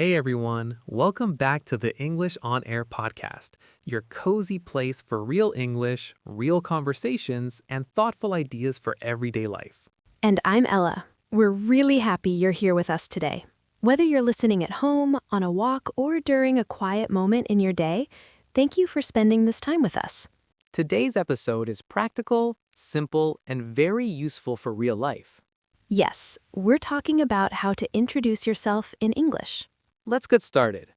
Hey everyone, welcome back to the English on Air podcast, your cozy place for real English, real conversations, and thoughtful ideas for everyday life. And I'm Ella. We're really happy you're here with us today. Whether you're listening at home, on a walk, or during a quiet moment in your day, thank you for spending this time with us. Today's episode is practical, simple, and very useful for real life. Yes, we're talking about how to introduce yourself in English. Let's get started.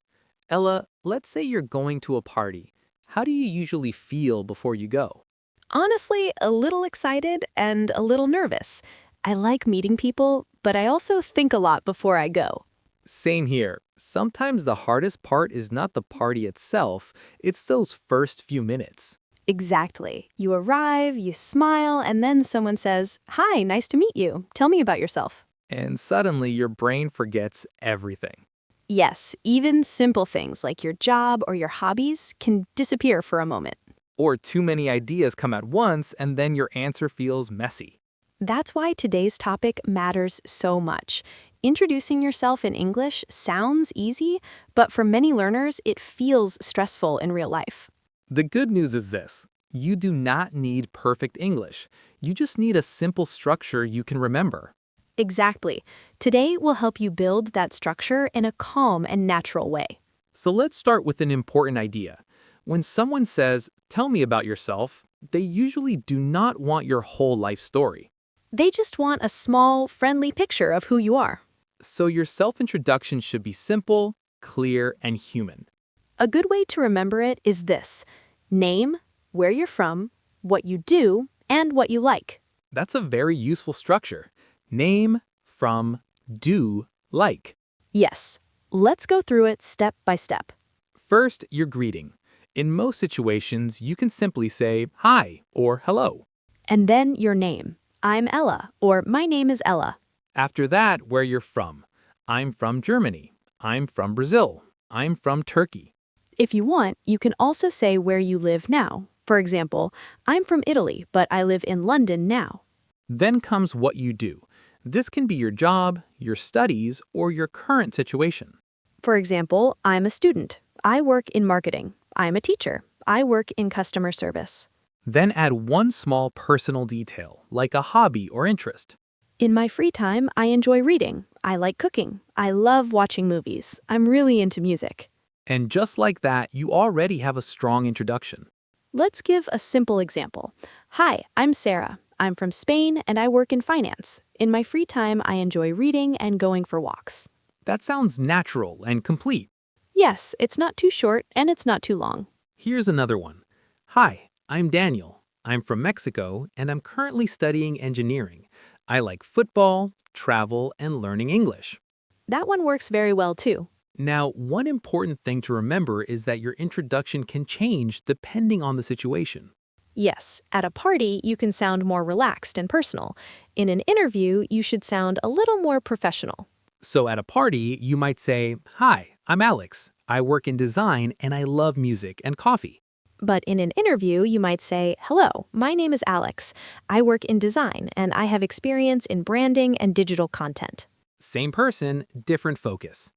Ella, let's say you're going to a party. How do you usually feel before you go? Honestly, a little excited and a little nervous. I like meeting people, but I also think a lot before I go. Same here. Sometimes the hardest part is not the party itself, it's those first few minutes. Exactly. You arrive, you smile, and then someone says, "Hi, nice to meet you. Tell me about yourself." And suddenly your brain forgets everything. Yes, even simple things like your job or your hobbies can disappear for a moment. Or too many ideas come at once and then your answer feels messy. That's why today's topic matters so much. Introducing yourself in English sounds easy, but for many learners, it feels stressful in real life. The good news is this: you do not need perfect English. You just need a simple structure you can remember. Exactly. Today, we'll help you build that structure in a calm and natural way. So let's start with an important idea. When someone says, "Tell me about yourself," they usually do not want your whole life story. They just want a small, friendly picture of who you are. So your self-introduction should be simple, clear, and human. A good way to remember it is this: name, where you're from, what you do, and what you like. That's a very useful structure. Name, from, do, like. Yes, let's go through it step by step. First, your greeting. In most situations, you can simply say hi or hello. And then your name. I'm Ella, or my name is Ella. After that, where you're from. I'm from Germany. I'm from Brazil. I'm from Turkey. If you want, you can also say where you live now. For example, I'm from Italy, but I live in London now. Then comes what you do. This can be your job, your studies, or your current situation. For example, I'm a student. I work in marketing. I'm a teacher. I work in customer service. Then add one small personal detail, like a hobby or interest. In my free time, I enjoy reading. I like cooking. I love watching movies. I'm really into music. And just like that, you already have a strong introduction. Let's give a simple example. Hi, I'm Sarah. I'm from Spain and I work in finance. In my free time, I enjoy reading and going for walks. That sounds natural and complete. Yes, it's not too short and it's not too long. Here's another one. Hi, I'm Daniel. I'm from Mexico and I'm currently studying engineering. I like football, travel, and learning English. That one works very well too. Now, one important thing to remember is that your introduction can change depending on the situation. Yes, at a party, you can sound more relaxed and personal. In an interview, you should sound a little more professional. So at a party, you might say, "Hi, I'm Alex. I work in design and I love music and coffee." But in an interview, you might say, "Hello, my name is Alex. I work in design and I have experience in branding and digital content." Same person, different focus.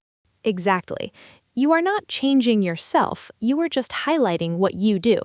Exactly. You are not changing yourself, you are just highlighting what you do.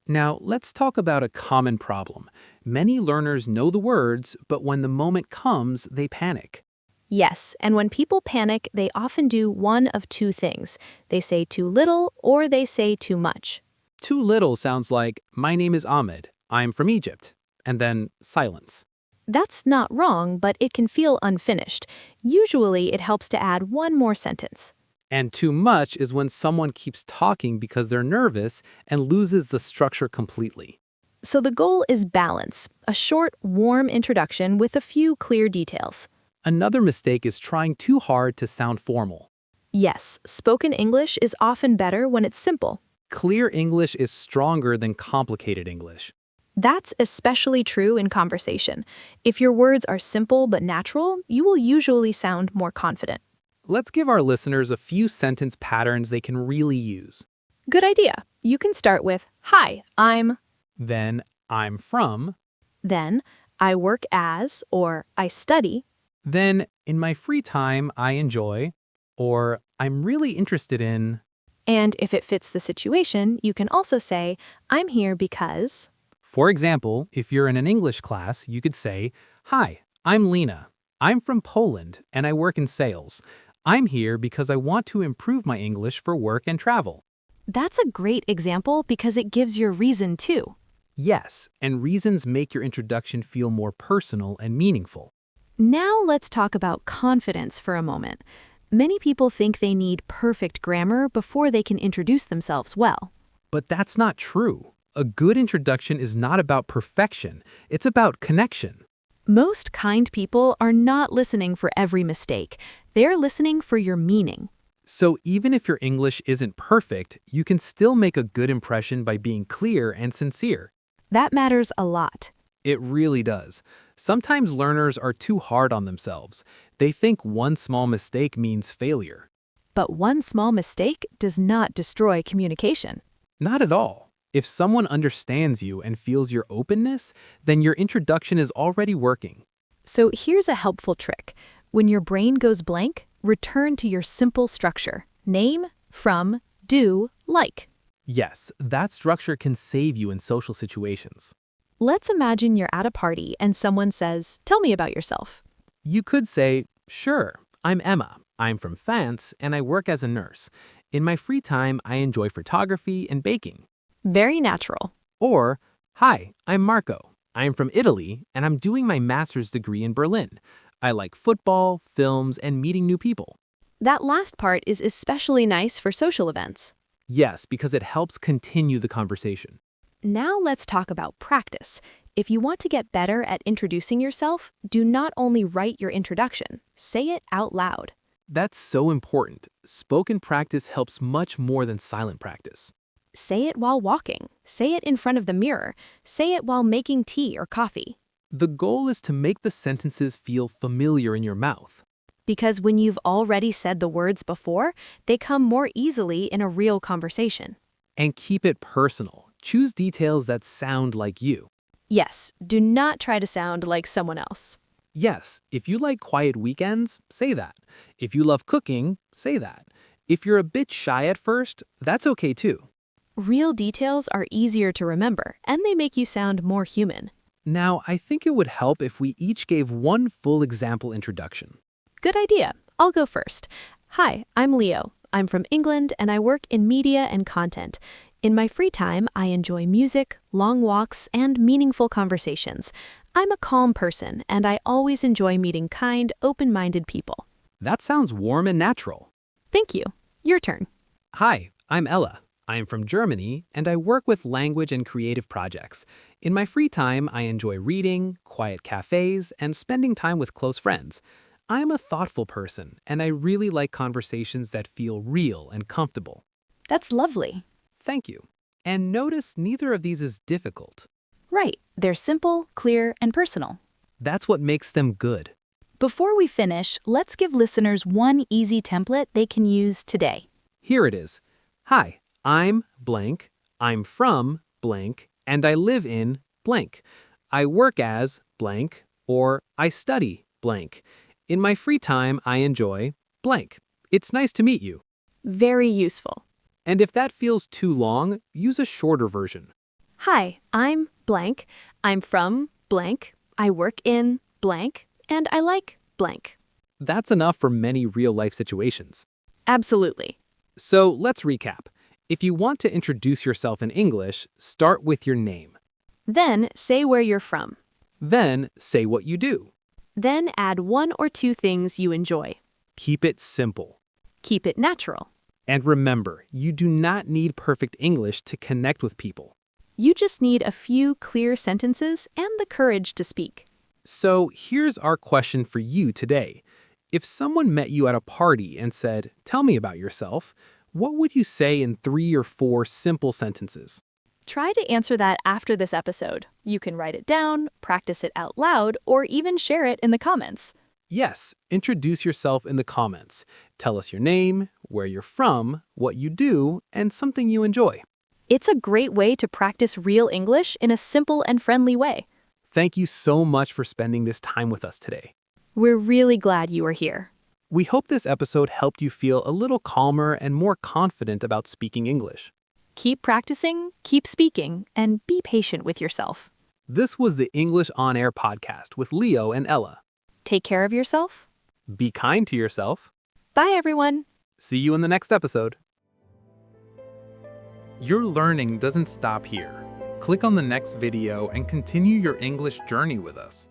Now, let's talk about a common problem. Many learners know the words, but when the moment comes, they panic. Yes, and when people panic, they often do one of two things. They say too little or they say too much. Too little sounds like, "My name is Ahmed. I'm from Egypt." And then silence. That's not wrong, but it can feel unfinished. Usually, it helps to add one more sentence. And too much is when someone keeps talking because they're nervous and loses the structure completely. So the goal is balance, a short, warm introduction with a few clear details. Another mistake is trying too hard to sound formal. Yes, spoken English is often better when it's simple. Clear English is stronger than complicated English. That's especially true in conversation. If your words are simple but natural, you will usually sound more confident. Let's give our listeners a few sentence patterns they can really use. Good idea. You can start with, "Hi, I'm," Then, "I'm from." then, "I work as," or "I study." Then, "In my free time, I enjoy," or I'm really interested in. And if it fits the situation, you can also say, I'm here because. For example, if you're in an English class, you could say, Hi, I'm Lena. I'm from Poland and I work in sales. I'm here because I want to improve my English for work and travel. That's a great example because it gives your reason too. Yes, and reasons make your introduction feel more personal and meaningful. Now let's talk about confidence for a moment. Many people think they need perfect grammar before they can introduce themselves well. But that's not true. A good introduction is not about perfection, it's about connection. Most kind people are not listening for every mistake. They're listening for your meaning. So even if your English isn't perfect, you can still make a good impression by being clear and sincere. That matters a lot. It really does. Sometimes learners are too hard on themselves. They think one small mistake means failure. But one small mistake does not destroy communication. Not at all. If someone understands you and feels your openness, then your introduction is already working. So here's a helpful trick. When your brain goes blank, return to your simple structure. Name, from, do, like. Yes, that structure can save you in social situations. Let's imagine you're at a party and someone says, tell me about yourself. You could say, Sure, I'm Emma. I'm from France and I work as a nurse. In my free time, I enjoy photography and baking. Very natural. Or, Hi, I'm Marco. I'm from Italy and I'm doing my master's degree in Berlin. I like football, films, and meeting new people. That last part is especially nice for social events. Yes, because it helps continue the conversation. Now let's talk about practice. If you want to get better at introducing yourself, do not only write your introduction, say it out loud. That's so important. Spoken practice helps much more than silent practice. Say it while walking. Say it in front of the mirror. Say it while making tea or coffee. The goal is to make the sentences feel familiar in your mouth. Because when you've already said the words before, they come more easily in a real conversation. And keep it personal. Choose details that sound like you. Yes, do not try to sound like someone else. Yes, if you like quiet weekends, say that. If you love cooking, say that. If you're a bit shy at first, that's okay too. Real details are easier to remember, and they make you sound more human. Now, I think it would help if we each gave one full example introduction. Good idea. I'll go first. Hi, I'm Leo. I'm from England and I work in media and content. In my free time, I enjoy music, long walks, and meaningful conversations. I'm a calm person and I always enjoy meeting kind, open-minded people. That sounds warm and natural. Thank you. Your turn. Hi, I'm Ella. I'm from Germany and I work with language and creative projects. In my free time, I enjoy reading, quiet cafes, and spending time with close friends. I'm a thoughtful person and I really like conversations that feel real and comfortable. That's lovely. Thank you. And notice neither of these is difficult. Right. They're simple, clear, and personal. That's what makes them good. Before we finish, let's give listeners one easy template they can use today. Here it is. Hi, I'm blank, I'm from blank, and I live in blank. I work as blank, or I study blank. In my free time, I enjoy blank. It's nice to meet you. Very useful. And if that feels too long, use a shorter version. Hi, I'm blank. I'm from blank. I work in blank. And I like blank. That's enough for many real-life situations. Absolutely. So let's recap. If you want to introduce yourself in English, start with your name. Then say where you're from. Then say what you do. Then add one or two things you enjoy. Keep it simple. Keep it natural. And remember, you do not need perfect English to connect with people. You just need a few clear sentences and the courage to speak. So here's our question for you today. If someone met you at a party and said, "Tell me about yourself," what would you say in 3 or 4 simple sentences? Try to answer that after this episode. You can write it down, practice it out loud, or even share it in the comments. Yes, introduce yourself in the comments. Tell us your name, where you're from, what you do, and something you enjoy. It's a great way to practice real English in a simple and friendly way. Thank you so much for spending this time with us today. We're really glad you are here. We hope this episode helped you feel a little calmer and more confident about speaking English. Keep practicing, keep speaking, and be patient with yourself. This was the English On Air podcast with Leo and Ella. Take care of yourself. Be kind to yourself. Bye, everyone. See you in the next episode. Your learning doesn't stop here. Click on the next video and continue your English journey with us.